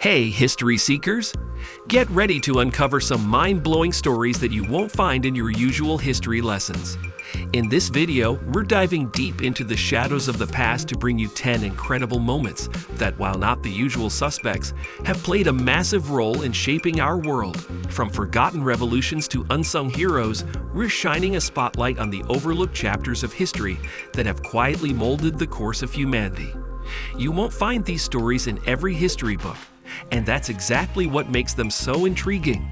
Hey, history seekers! Get ready to uncover some mind-blowing stories that you won't find in your usual history lessons. In this video, we're diving deep into the shadows of the past to bring you 10 incredible moments that, while not the usual suspects, have played a massive role in shaping our world. From forgotten revolutions to unsung heroes, we're shining a spotlight on the overlooked chapters of history that have quietly molded the course of humanity. You won't find these stories in every history book, and that's exactly what makes them so intriguing.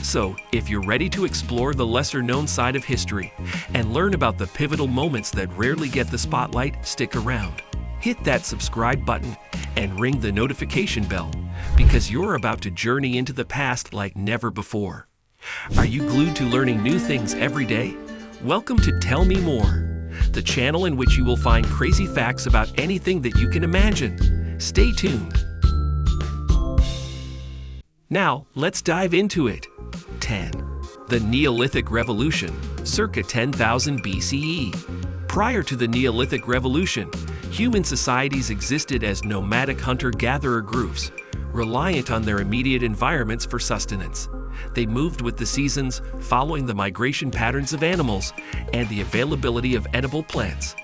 So, if you're ready to explore the lesser-known side of history and learn about the pivotal moments that rarely get the spotlight, stick around. Hit that subscribe button and ring the notification bell, because you're about to journey into the past like never before. Are you glued to learning new things every day? Welcome to Tell Me More, the channel in which you will find crazy facts about anything that you can imagine. Stay tuned. Now, let's dive into it. 10. The Neolithic Revolution, circa 10,000 BCE. Prior to the Neolithic Revolution, human societies existed as nomadic hunter-gatherer groups, reliant on their immediate environments for sustenance. They moved with the seasons, following the migration patterns of animals and the availability of edible plants.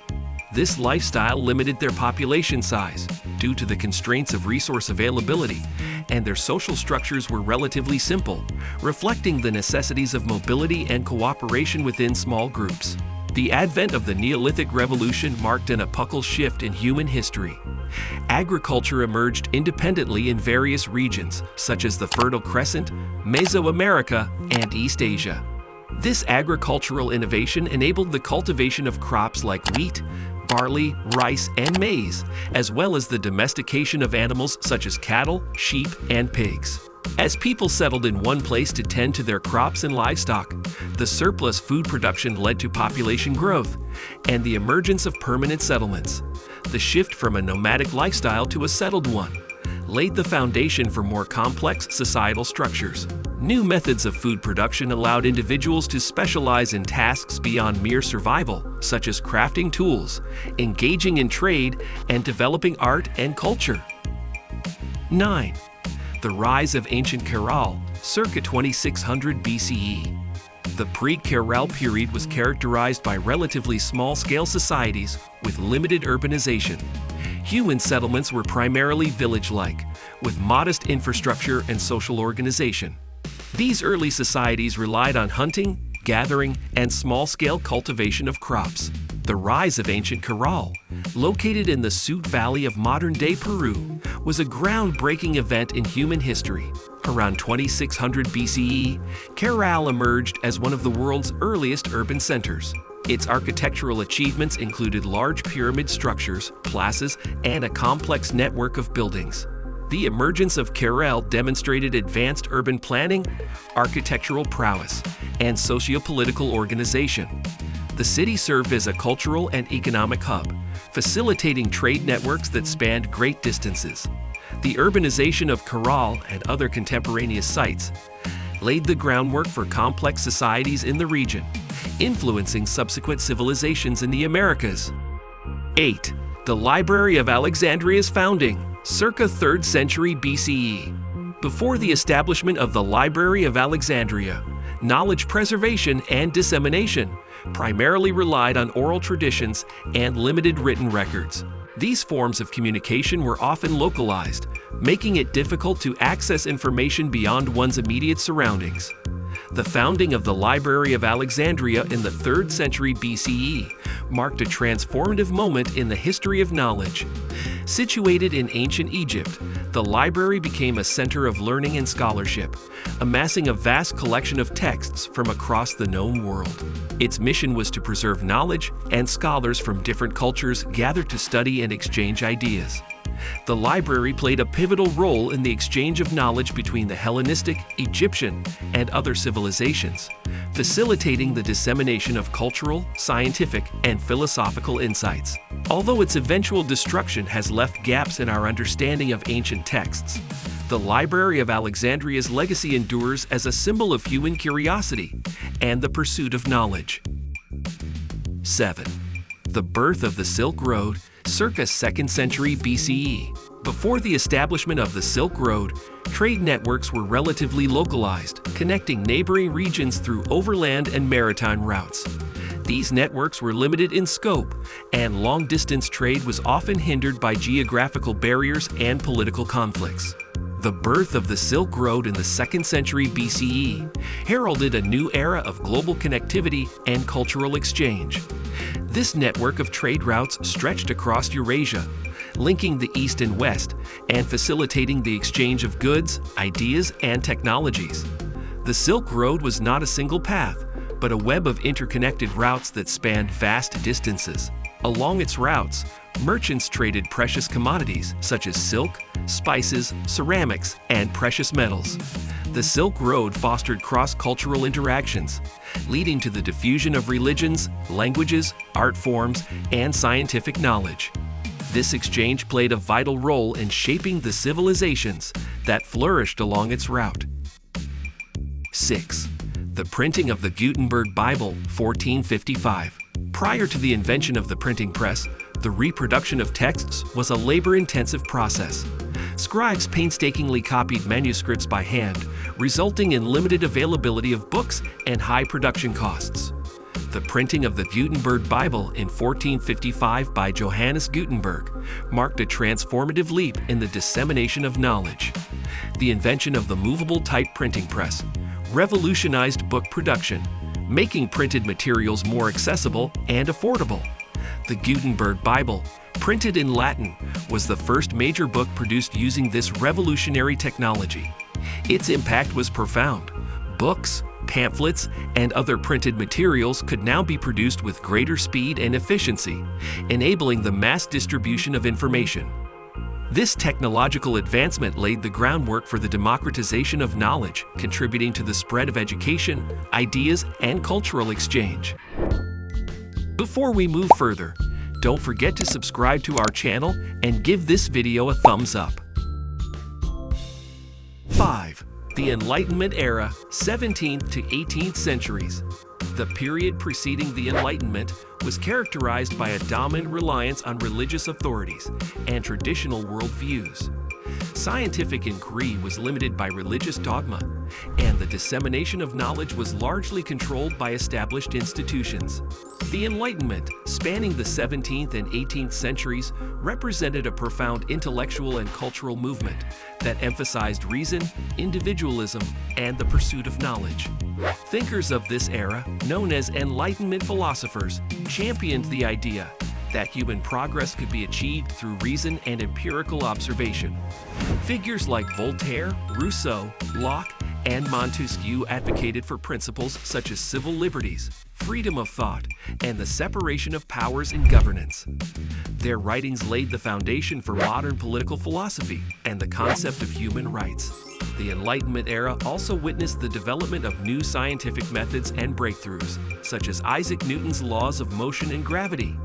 This lifestyle limited their population size due to the constraints of resource availability, and their social structures were relatively simple, reflecting the necessities of mobility and cooperation within small groups. The advent of the Neolithic Revolution marked an epochal shift in human history. Agriculture emerged independently in various regions, such as the Fertile Crescent, Mesoamerica, and East Asia. This agricultural innovation enabled the cultivation of crops like wheat, barley, rice, and maize, as well as the domestication of animals such as cattle, sheep, and pigs. As people settled in one place to tend to their crops and livestock, the surplus food production led to population growth and the emergence of permanent settlements. The shift from a nomadic lifestyle to a settled one laid the foundation for more complex societal structures. New methods of food production allowed individuals to specialize in tasks beyond mere survival, such as crafting tools, engaging in trade, and developing art and culture. 9. The rise of ancient Caral, circa 2600 BCE. The pre-Caral period was characterized by relatively small-scale societies with limited urbanization. Human settlements were primarily village-like, with modest infrastructure and social organization. These early societies relied on hunting, gathering, and small-scale cultivation of crops. The rise of ancient Caral, located in the Sud Valley of modern-day Peru, was a groundbreaking event in human history. Around 2600 BCE, Caral emerged as one of the world's earliest urban centers. Its architectural achievements included large pyramid structures, plazas, and a complex network of buildings. The emergence of Caral demonstrated advanced urban planning, architectural prowess, and socio-political organization. The city served as a cultural and economic hub, facilitating trade networks that spanned great distances. The urbanization of Caral and other contemporaneous sites laid the groundwork for complex societies in the region, influencing subsequent civilizations in the Americas. 8. The Library of Alexandria's founding, circa 3rd century BCE. Before the establishment of the Library of Alexandria, knowledge preservation and dissemination primarily relied on oral traditions and limited written records. These forms of communication were often localized, making it difficult to access information beyond one's immediate surroundings. The founding of the Library of Alexandria in the 3rd century BCE marked a transformative moment in the history of knowledge. Situated in ancient Egypt, the library became a center of learning and scholarship, amassing a vast collection of texts from across the known world. Its mission was to preserve knowledge, and scholars from different cultures gathered to study and exchange ideas. The library played a pivotal role in the exchange of knowledge between the Hellenistic, Egyptian, and other civilizations, facilitating the dissemination of cultural, scientific, and philosophical insights. Although its eventual destruction has left gaps in our understanding of ancient texts, the Library of Alexandria's legacy endures as a symbol of human curiosity and the pursuit of knowledge. 7. The birth of the Silk Road, circa 2nd century BCE. Before the establishment of the Silk Road, trade networks were relatively localized, connecting neighboring regions through overland and maritime routes. These networks were limited in scope, and long-distance trade was often hindered by geographical barriers and political conflicts. The birth of the Silk Road in the 2nd century BCE heralded a new era of global connectivity and cultural exchange. This network of trade routes stretched across Eurasia, linking the East and West and facilitating the exchange of goods, ideas, and technologies. The Silk Road was not a single path, but a web of interconnected routes that spanned vast distances. Along its routes, merchants traded precious commodities such as silk, spices, ceramics, and precious metals. The Silk Road fostered cross-cultural interactions, leading to the diffusion of religions, languages, art forms, and scientific knowledge. This exchange played a vital role in shaping the civilizations that flourished along its route. 6. The printing of the Gutenberg Bible, 1455. Prior to the invention of the printing press, the reproduction of texts was a labor-intensive process. Scribes painstakingly copied manuscripts by hand, resulting in limited availability of books and high production costs. The printing of the Gutenberg Bible in 1455 by Johannes Gutenberg marked a transformative leap in the dissemination of knowledge. The invention of the movable type printing press revolutionized book production, making printed materials more accessible and affordable. The Gutenberg Bible, printed in Latin, was the first major book produced using this revolutionary technology. Its impact was profound. Books, pamphlets, and other printed materials could now be produced with greater speed and efficiency, enabling the mass distribution of information. This technological advancement laid the groundwork for the democratization of knowledge, contributing to the spread of education, ideas, and cultural exchange. Before we move further, don't forget to subscribe to our channel and give this video a thumbs up. 5. The Enlightenment Era, 17th to 18th centuries. The period preceding the Enlightenment was characterized by a dominant reliance on religious authorities and traditional worldviews. Scientific inquiry was limited by religious dogma, and the dissemination of knowledge was largely controlled by established institutions. The Enlightenment, spanning the 17th and 18th centuries, represented a profound intellectual and cultural movement that emphasized reason, individualism, and the pursuit of knowledge. Thinkers of this era, known as Enlightenment philosophers, championed the idea that human progress could be achieved through reason and empirical observation. Figures like Voltaire, Rousseau, Locke, and Montesquieu advocated for principles such as civil liberties, freedom of thought, and the separation of powers in governance. Their writings laid the foundation for modern political philosophy and the concept of human rights. The Enlightenment era also witnessed the development of new scientific methods and breakthroughs, such as Isaac Newton's laws of motion and gravity.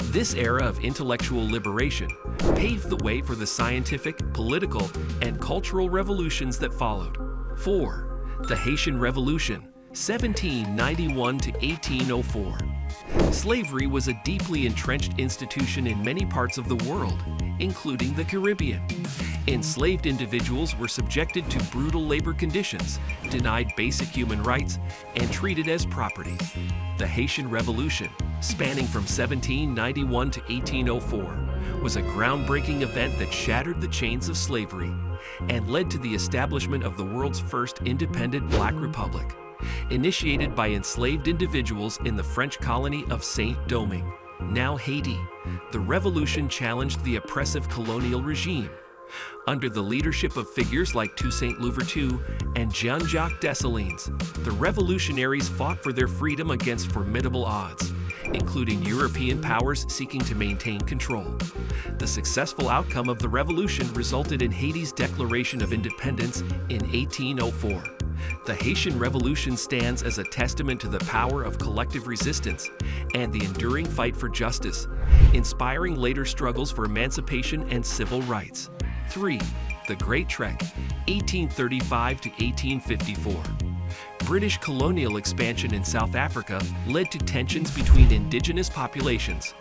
This era of intellectual liberation paved the way for the scientific, political, and cultural revolutions that followed. 4. The Haitian Revolution, 1791 to 1804. Slavery was a deeply entrenched institution in many parts of the world, including the Caribbean. Enslaved individuals were subjected to brutal labor conditions, denied basic human rights, and treated as property. The Haitian Revolution, spanning from 1791 to 1804, was a groundbreaking event that shattered the chains of slavery and led to the establishment of the world's first independent Black Republic, initiated by enslaved individuals in the French colony of Saint-Domingue, now Haiti. The revolution challenged the oppressive colonial regime. Under the leadership of figures like Toussaint Louverture and Jean-Jacques Dessalines, the revolutionaries fought for their freedom against formidable odds, including European powers seeking to maintain control. The successful outcome of the revolution resulted in Haiti's declaration of independence in 1804. The Haitian Revolution stands as a testament to the power of collective resistance and the enduring fight for justice, inspiring later struggles for emancipation and civil rights. 3. The Great Trek, 1835 to 1854. British colonial expansion in South Africa led to tensions between indigenous populations,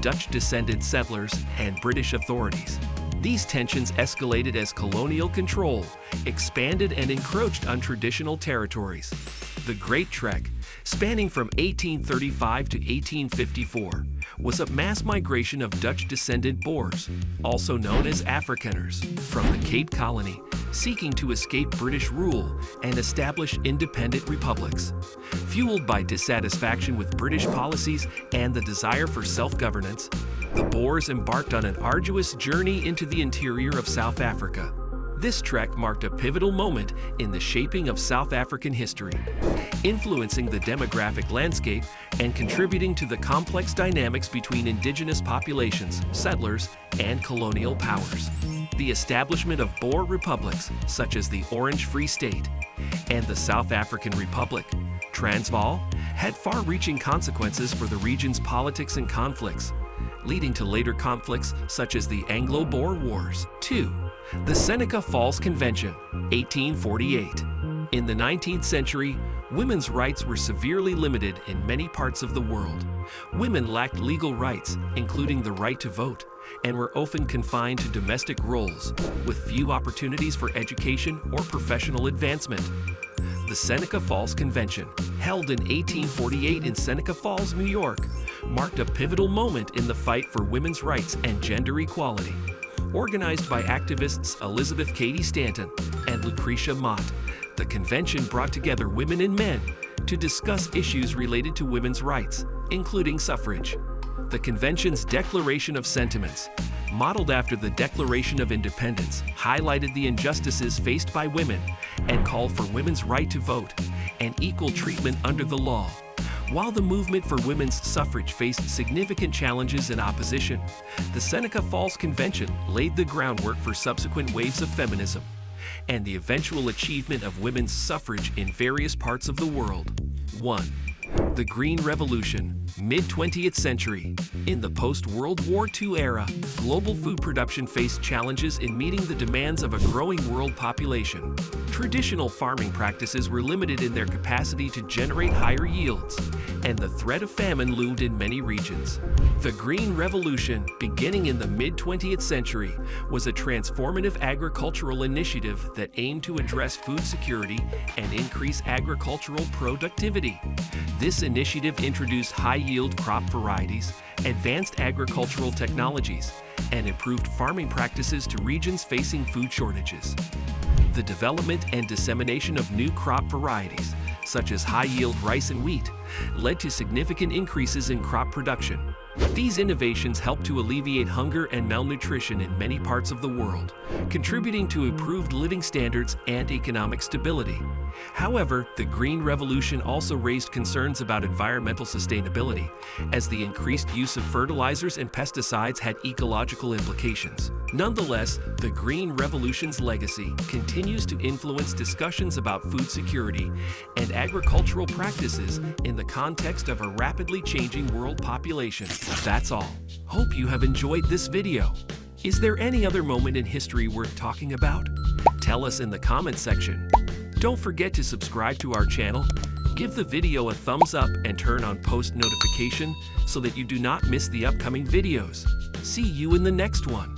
Dutch-descended settlers, and British authorities. These tensions escalated as colonial control expanded and encroached on traditional territories. The Great Trek, spanning from 1835 to 1854, was a mass migration of Dutch-descendant Boers, also known as Afrikaners, from the Cape Colony, seeking to escape British rule and establish independent republics. Fueled by dissatisfaction with British policies and the desire for self-governance, the Boers embarked on an arduous journey into the interior of South Africa. This trek marked a pivotal moment in the shaping of South African history, influencing the demographic landscape and contributing to the complex dynamics between indigenous populations, settlers, and colonial powers. The establishment of Boer republics, such as the Orange Free State and the South African Republic, Transvaal, had far-reaching consequences for the region's politics and conflicts, leading to later conflicts such as the Anglo-Boer Wars. 2. The Seneca Falls Convention, 1848. In the 19th century, women's rights were severely limited in many parts of the world. Women lacked legal rights, including the right to vote, and were often confined to domestic roles, with few opportunities for education or professional advancement. The Seneca Falls Convention, held in 1848 in Seneca Falls, New York, marked a pivotal moment in the fight for women's rights and gender equality. Organized by activists Elizabeth Cady Stanton and Lucretia Mott, the convention brought together women and men to discuss issues related to women's rights, including suffrage. The convention's Declaration of Sentiments, modeled after the Declaration of Independence, highlighted the injustices faced by women and called for women's right to vote and equal treatment under the law. While the movement for women's suffrage faced significant challenges and opposition, the Seneca Falls Convention laid the groundwork for subsequent waves of feminism and the eventual achievement of women's suffrage in various parts of the world. 1. The Green Revolution, mid-20th century. In the post-World War II era, global food production faced challenges in meeting the demands of a growing world population. Traditional farming practices were limited in their capacity to generate higher yields, and the threat of famine loomed in many regions. The Green Revolution, beginning in the mid-20th century, was a transformative agricultural initiative that aimed to address food security and increase agricultural productivity. This initiative introduced high-yield crop varieties, advanced agricultural technologies, and improved farming practices to regions facing food shortages. The development and dissemination of new crop varieties, such as high-yield rice and wheat, led to significant increases in crop production. These innovations helped to alleviate hunger and malnutrition in many parts of the world, contributing to improved living standards and economic stability. However, the Green Revolution also raised concerns about environmental sustainability, as the increased use of fertilizers and pesticides had ecological implications. Nonetheless, the Green Revolution's legacy continues to influence discussions about food security and agricultural practices in the context of a rapidly changing world population. That's all. Hope you have enjoyed this video. Is there any other moment in history worth talking about? Tell us in the comments section. Don't forget to subscribe to our channel, give the video a thumbs up, and turn on post notification so that you do not miss the upcoming videos. See you in the next one.